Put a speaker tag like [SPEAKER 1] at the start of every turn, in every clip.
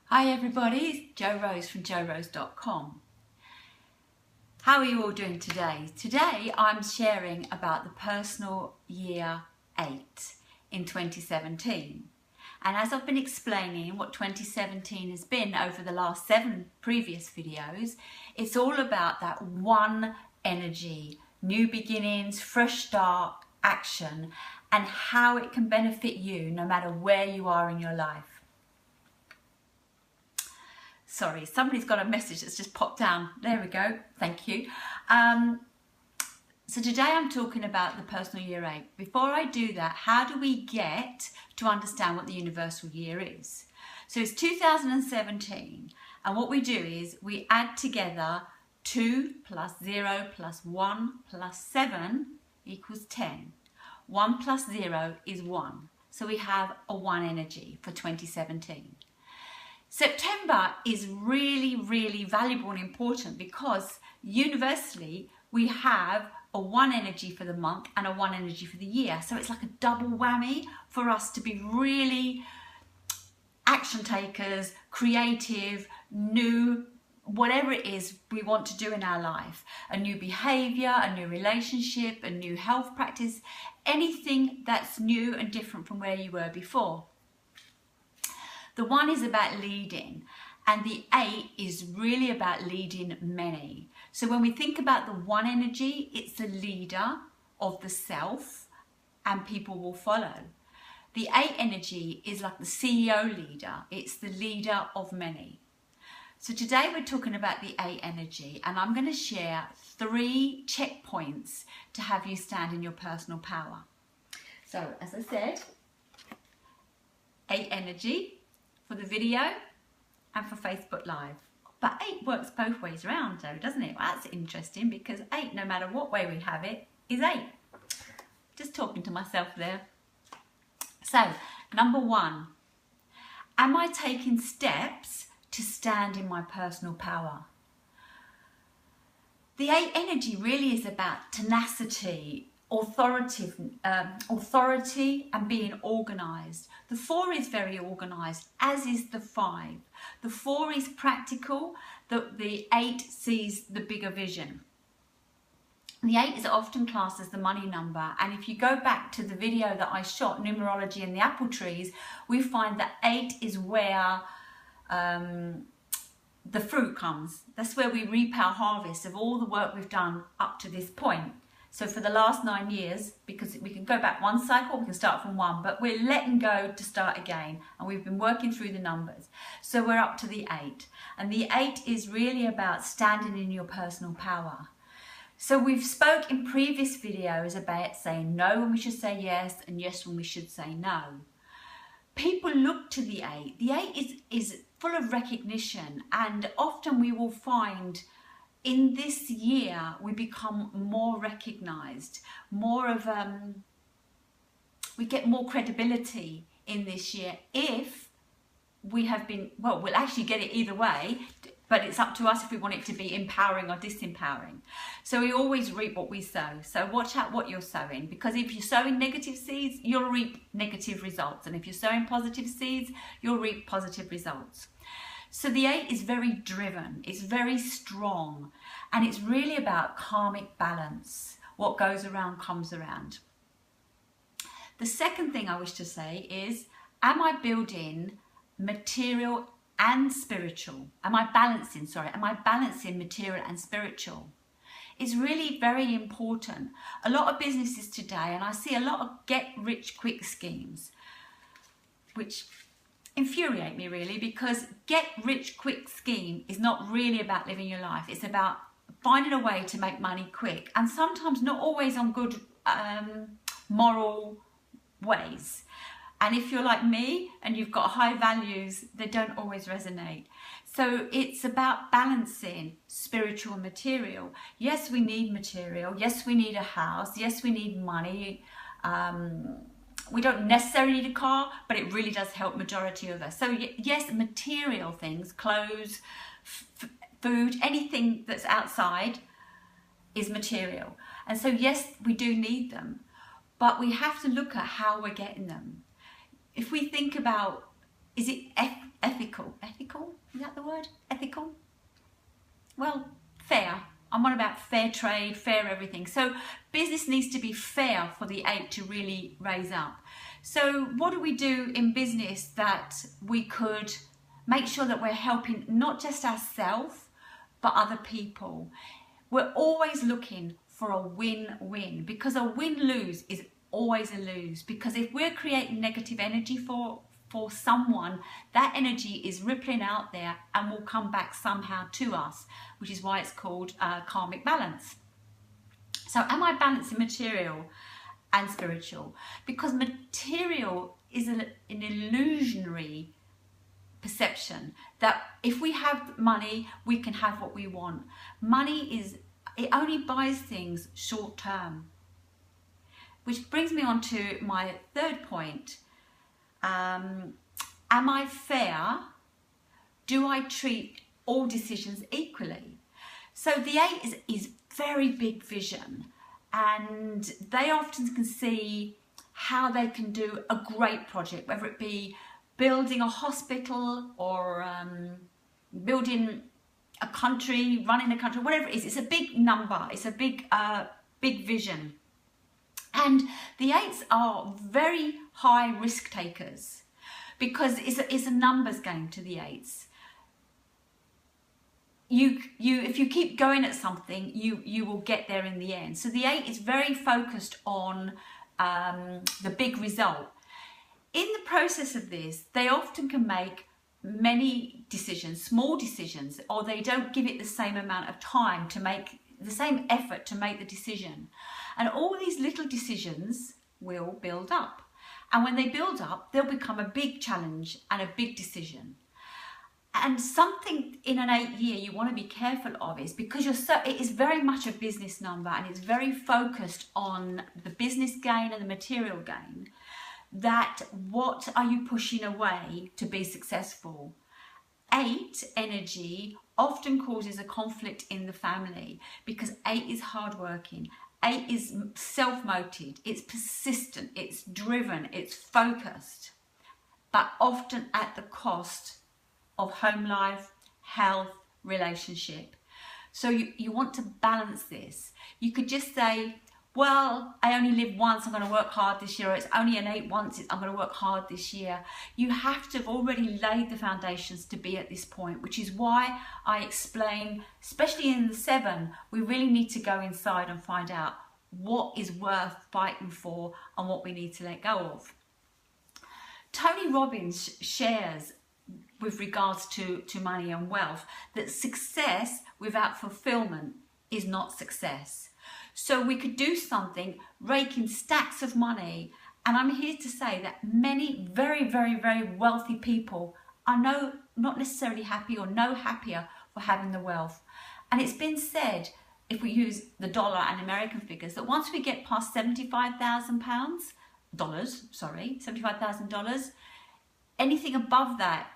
[SPEAKER 1] Hi everybody, it's Jo Rose from jorose.com. How are you all doing today? Today I'm sharing about the personal year 8 in 2017. And as I've been explaining what 2017 has been over the last 7 previous videos, it's all about that one energy, new beginnings, fresh start, action, and how it can benefit you no matter where you are in your life. Sorry, somebody's got a message that's just popped down. There we go. Thank you. So today I'm talking about the personal year 8. Before I do that, how do we get to understand what the universal year is? So it's 2017, and what we do is we add together 2 plus 0 plus 1 plus 7 equals 10. 1 plus 0 is 1. So we have a 1 energy for 2017. September is really valuable and important because universally we have a 1 energy for the month and a 1 energy for the year. So it's like a double whammy for us to be really action takers, creative, new, whatever it is we want to do in our life. A new behavior, a new relationship, a new health practice, anything that's new and different from where you were before. The 1 is about leading, and the 8 is really about leading many. So when we think about the 1 energy, it's the leader of the self and people will follow. The 8 energy is like the CEO leader. It's the leader of many. So today we're talking about the 8 energy, and I'm going to share 3 checkpoints to have you stand in your personal power. So as I said, 8 energy for the video and for Facebook Live. But 8 works both ways around though, doesn't it? Well, that's interesting because 8, no matter what way we have it, is 8. Just talking to myself there. So, number 1, am I taking steps to stand in my personal power? The 8 energy really is about tenacity, authority and being organised. The 4 is very organised, as is the 5. The 4 is practical, the 8 sees the bigger vision. The 8 is often classed as the money number, and if you go back to the video that I shot, Numerology and the apple trees, we find that 8 is where the fruit comes. That's where we reap our harvest of all the work we've done up to this point. So for the last 9 years, because we can go back 1 cycle, we can start from 1, but we're letting go to start again. And we've been working through the numbers. So we're up to the 8. And the 8 is really about standing in your personal power. So we've spoke in previous videos about saying no when we should say yes, and yes when we should say no. People look to the 8. The 8 is full of recognition, and often we will find in this year, we become more recognised, more of, we get more credibility in this year if we have been, well, we'll actually get it either way, but it's up to us if we want it to be empowering or disempowering. So we always reap what we sow. So watch out what you're sowing, because if you're sowing negative seeds, you'll reap negative results. And if you're sowing positive seeds, you'll reap positive results. So the 8 is very driven, it's very strong, and it's really about karmic balance. What goes around comes around. The second thing I wish to say is, am I building material and spiritual? Am I balancing material and spiritual? It's really very important. A lot of businesses today, and I see a lot of get-rich-quick schemes, which infuriate me really, because get-rich-quick scheme is not really about living your life. It's about finding a way to make money quick, and sometimes not always on good moral ways. And if you're like me and you've got high values, they don't always resonate. So it's about balancing spiritual and material. Yes, we need material. Yes, we need a house. Yes, we need money. We don't necessarily need a car, but it really does help majority of us. So yes, material things, clothes, food, anything that's outside is material. And so yes, we do need them, but we have to look at how we're getting them. If we think about is it ethical? Ethical? Is that the word? Ethical? Well, fair. I'm on about fair trade, fair everything. So business needs to be fair for the 8 to really raise up. So what do we do in business that we could make sure that we're helping not just ourselves, but other people? We're always looking for a win-win, because a win-lose is always a lose. Because if we're creating negative energy for someone, that energy is rippling out there and will come back somehow to us, which is why it's called karmic balance. So am I balancing material and spiritual? Because material is an illusionary perception that if we have money, we can have what we want. Money it only buys things short term. Which brings me on to my third point. Am I fair? Do I treat all decisions equally? So the 8 is very big vision, and they often can see how they can do a great project, whether it be building a hospital or building a country, running a country, whatever it is. It's a big number. It's a big vision. And the 8s are very high risk takers, because it's a numbers game to the 8s. If you keep going at something, you will get there in the end. So the 8 is very focused on the big result. In the process of this, they often can make many decisions, small decisions, or they don't give it the same amount of time to make the same effort to make the decision. And all these little decisions will build up. And when they build up, they'll become a big challenge and a big decision. And something in an 8 year you want to be careful of is, because it is very much a business number and it's very focused on the business gain and the material gain, that what are you pushing away to be successful? 8 energy often causes a conflict in the family, because 8 is hardworking. 8 is self-motivated, it's persistent, it's driven, it's focused, but often at the cost of home life, health, relationship. So you want to balance this. You could just say, well, I only live once, I'm going to work hard this year, or it's only an 8 once, I'm going to work hard this year. You have to have already laid the foundations to be at this point, which is why I explain, especially in the 7, we really need to go inside and find out what is worth fighting for and what we need to let go of. Tony Robbins shares, with regards to money and wealth, that success without fulfillment is not success. So we could do something, rake in stacks of money, and I'm here to say that many very, very, very wealthy people are not necessarily happy or no happier for having the wealth. And it's been said, if we use the dollar and American figures, that once we get past $75,000, anything above that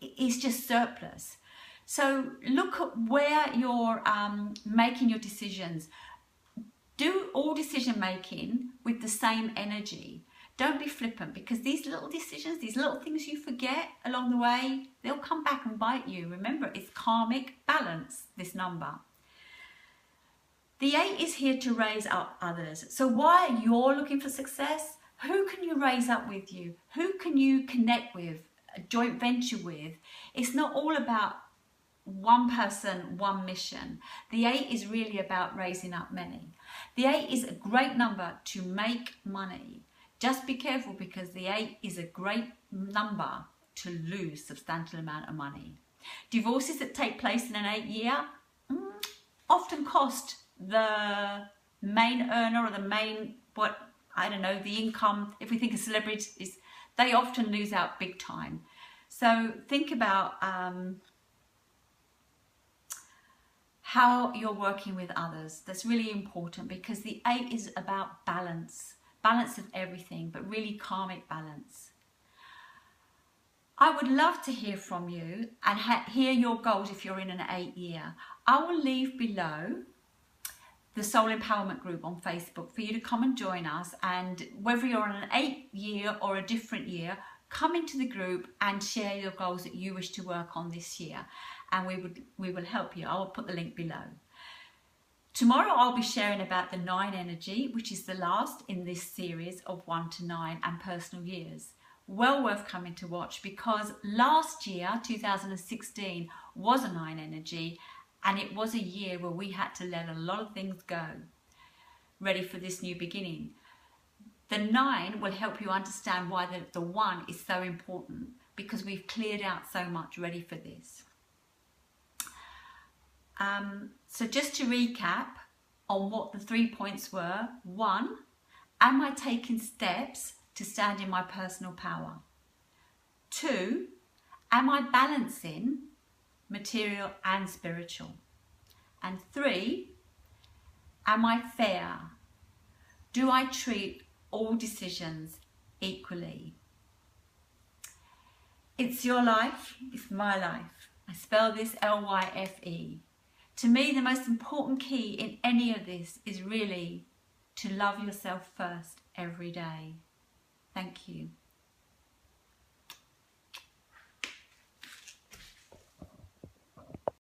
[SPEAKER 1] is just surplus. So look at where you're making your decisions. Do all decision making with the same energy. Don't be flippant, because these little decisions, these little things you forget along the way, they'll come back and bite you. Remember, it's karmic balance, this number. The 8 is here to raise up others. So while you're looking for success, who can you raise up with you? Who can you connect with, a joint venture with? It's not all about one person, one mission. The 8 is really about raising up many. The 8 is a great number to make money. Just be careful, because the 8 is a great number to lose substantial amount of money. Divorces that take place in an 8 year often cost the main earner, or the main, the income. If we think of celebrities, they often lose out big time. So think about how you're working with others. That's really important, because the 8 is about balance of everything, but really karmic balance. I would love to hear from you and hear your goals if you're in an 8 year. I will leave below the Soul Empowerment group on Facebook for you to come and join us, and whether you're on an 8 year or a different year, come into the group and share your goals that you wish to work on this year, and we will help you. I will put the link below. Tomorrow I'll be sharing about the 9 energy, which is the last in this series of 1 to 9 and personal years. Well worth coming to watch, because last year, 2016, was a 9 energy, and it was a year where we had to let a lot of things go, ready for this new beginning. The 9 will help you understand why the 1 is so important, because we've cleared out so much ready for this. So just to recap on what the 3 points were. 1, am I taking steps to stand in my personal power? 2, am I balancing material and spiritual? And 3, am I fair? Do I treat all decisions equally? It's your life, it's my life. I spell this L-Y-F-E. To me, the most important key in any of this is really to love yourself first every day. Thank you.